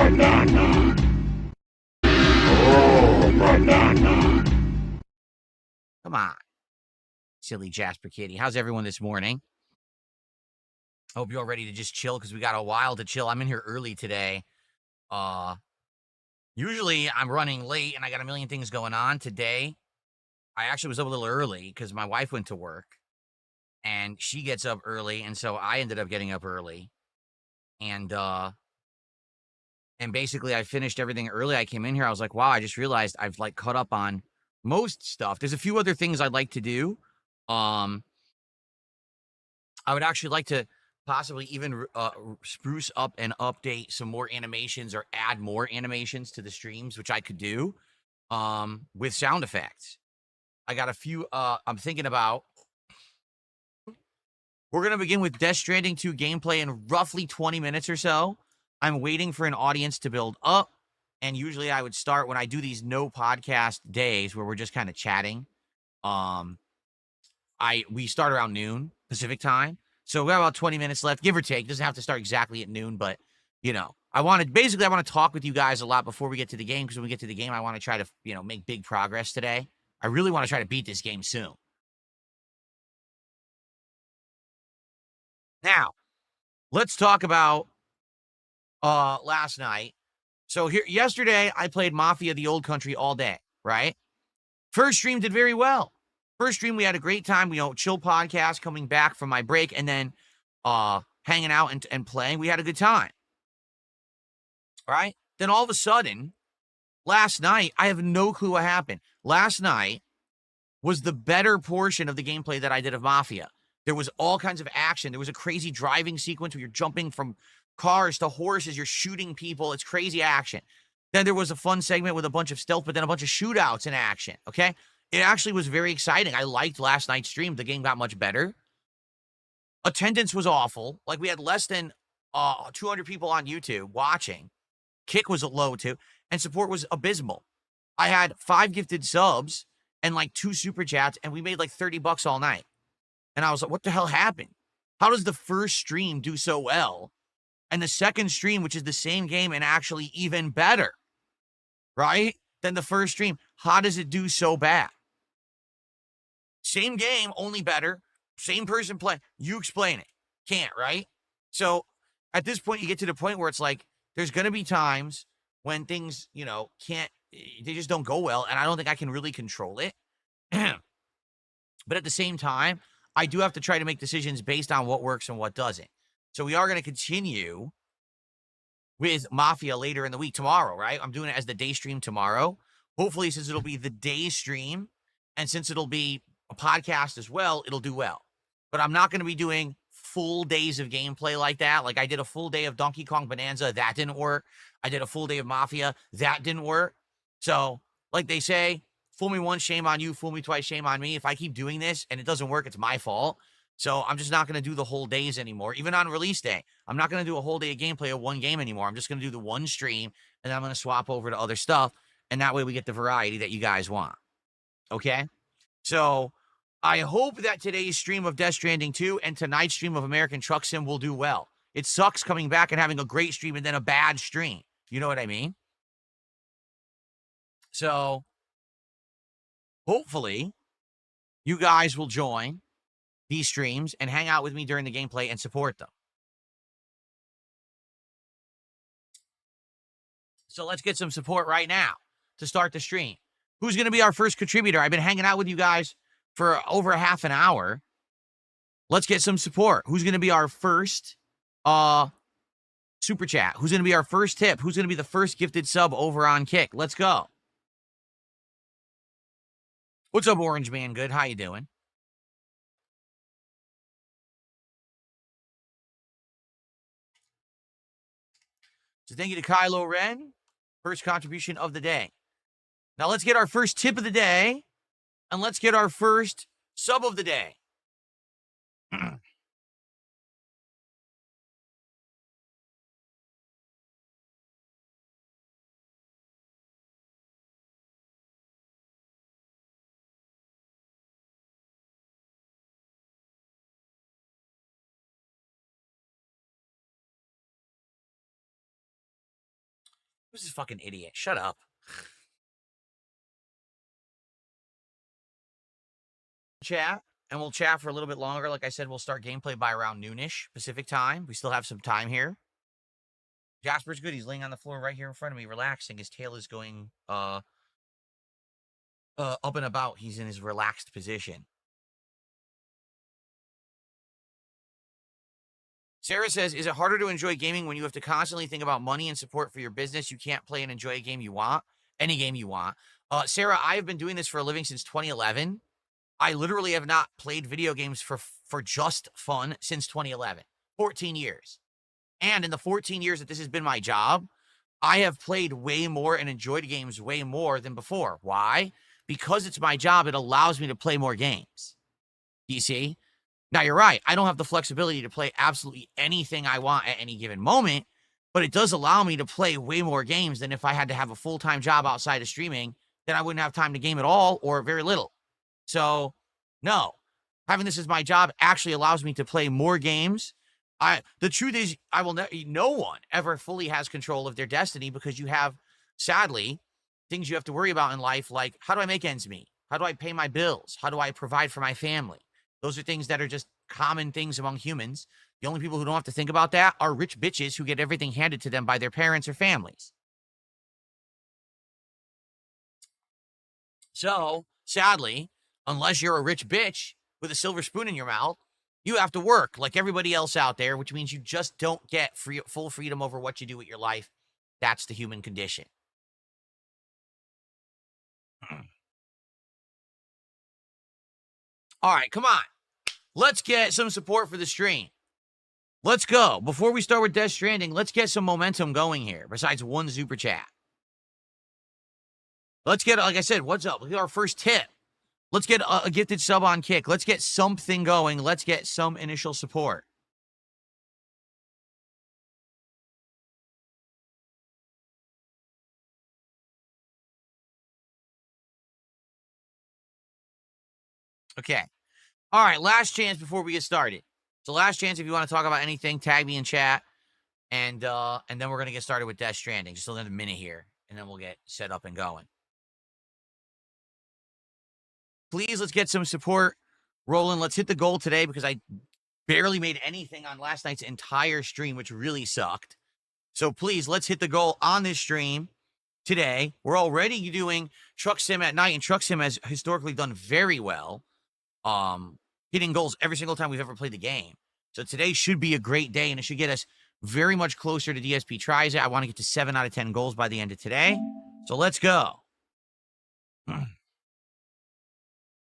banana. Oh, banana. Come on, silly Jasper Kitty. How's everyone this morning? Hope you're all ready to just chill because we got a while to chill. I'm in here early today. Uh, Usually I'm running late and I got a million things going on. Today, I actually was up a little early because my wife went to work and she gets up early, and so I ended up getting up early. And basically I finished everything early. I came in here, I was like, wow, I just realized I've like caught up on most stuff. There's a few other things I'd like to do. Um, I would actually like to possibly even spruce up and update some more animations or add more animations to the streams, which I could do with sound effects. I got a few I'm thinking about. We're going to begin with Death Stranding 2 gameplay in roughly 20 minutes or so. I'm waiting for an audience to build up, and usually I would start when I do these no podcast days where we're just kind of chatting. We start around noon Pacific time. So we have about 20 minutes left, give or take. It doesn't have to start exactly at noon, but I want to talk with you guys a lot before we get to the game, because when we get to the game, I want to try to, make big progress today. I really want to try to beat this game soon. Now, let's talk about last night. So yesterday I played Mafia the Old Country all day, right? First stream did very well. First stream, we had a great time. Chill podcast coming back from my break, and then hanging out and playing. We had a good time. Right? Then all of a sudden, last night, I have no clue what happened. Last night was the better portion of the gameplay that I did of Mafia. There was all kinds of action. There was a crazy driving sequence where you're jumping from cars to horses. You're shooting people. It's crazy action. Then there was a fun segment with a bunch of stealth, but then a bunch of shootouts in action. Okay? It actually was very exciting. I liked last night's stream. The game got much better. Attendance was awful. Like, we had less than 200 people on YouTube watching. Kick was low too, and support was abysmal. I had 5 gifted subs and like 2 super chats, and we made like $30 all night. And I was like, what the hell happened? How does the first stream do so well, and the second stream, which is the same game and actually even better, right, than the first stream, how does it do so bad? Same game, only better. Same person playing. You explain it. Can't, right? So at this point, you get to the point where it's like, there's going to be times when things, they just don't go well, and I don't think I can really control it. But at the same time, I do have to try to make decisions based on what works and what doesn't. So we are going to continue with Mafia later in the week, tomorrow, right? I'm doing it as the day stream tomorrow. Hopefully, since it'll be the day stream, and since it'll be a podcast as well, it'll do well. But I'm not going to be doing full days of gameplay like that. Like, I did a full day of Donkey Kong Bonanza. That didn't work. I did a full day of Mafia. That didn't work. So, like they say, fool me once, shame on you. Fool me twice, shame on me. If I keep doing this and it doesn't work, it's my fault. So I'm just not going to do the whole days anymore. Even on release day, I'm not going to do a whole day of gameplay of one game anymore. I'm just going to do the one stream, and then I'm going to swap over to other stuff. And that way we get the variety that you guys want. Okay? So I hope that today's stream of Death Stranding 2 and tonight's stream of American Truck Sim will do well. It sucks coming back and having a great stream and then a bad stream. You know what I mean? So hopefully you guys will join these streams and hang out with me during the gameplay and support them. So let's get some support right now to start the stream. Who's going to be our first contributor? I've been hanging out with you guys for over half an hour. Let's get some support. Who's going to be our first super chat? Who's going to be our first tip? Who's going to be the first gifted sub over on Kick? Let's go. What's up, Orange Man Good? How you doing? So thank you to Kylo Ren. First contribution of the day. Now let's get our first tip of the day, and let's get our first sub of the day. Who's this fucking idiot? Shut up. Chat, and we'll chat for a little bit longer. Like I said, we'll start gameplay by around noonish Pacific time. We still have some time here. Jasper's good. He's laying on the floor right here in front of me, relaxing. His tail is going up and about. He's in his relaxed position. Sarah says, is it harder to enjoy gaming when you have to constantly think about money and support for your business? You can't play and enjoy a game you want, any game you want. Sarah, I have been doing this for a living since 2011. I literally have not played video games for just fun since 2011, 14 years. And in the 14 years that this has been my job, I have played way more and enjoyed games way more than before. Why? Because it's my job, it allows me to play more games. Do you see? Now, you're right. I don't have the flexibility to play absolutely anything I want at any given moment, but it does allow me to play way more games than if I had to have a full-time job outside of streaming, then I wouldn't have time to game at all or very little. So, no. Having this as my job actually allows me to play more games. The truth is, no one ever fully has control of their destiny because you have, sadly, things you have to worry about in life, like how do I make ends meet? How do I pay my bills? How do I provide for my family? Those are things that are just common things among humans. The only people who don't have to think about that are rich bitches who get everything handed to them by their parents or families. So, sadly, unless you're a rich bitch with a silver spoon in your mouth, you have to work like everybody else out there, which means you just don't get full freedom over what you do with your life. That's the human condition. All right, come on. Let's get some support for the stream. Let's go. Before we start with Death Stranding, let's get some momentum going here, besides one super chat. Let's get, like I said, what's up? Let's get our first tip. Let's get a gifted sub on Kick. Let's get something going. Let's get some initial support. Okay. All right, last chance before we get started. So last chance if you want to talk about anything, tag me in chat. And then we're going to get started with Death Stranding. Just another minute here, and then we'll get set up and going. Please, let's get some support rolling. Let's hit the goal today because I barely made anything on last night's entire stream, which really sucked. So please, let's hit the goal on this stream today. We're already doing Truck Sim at night, and Truck Sim has historically done very well, hitting goals every single time we've ever played the game. So today should be a great day, and it should get us very much closer to DSP tries it. I want to get to 7 out of 10 goals by the end of today. So let's go.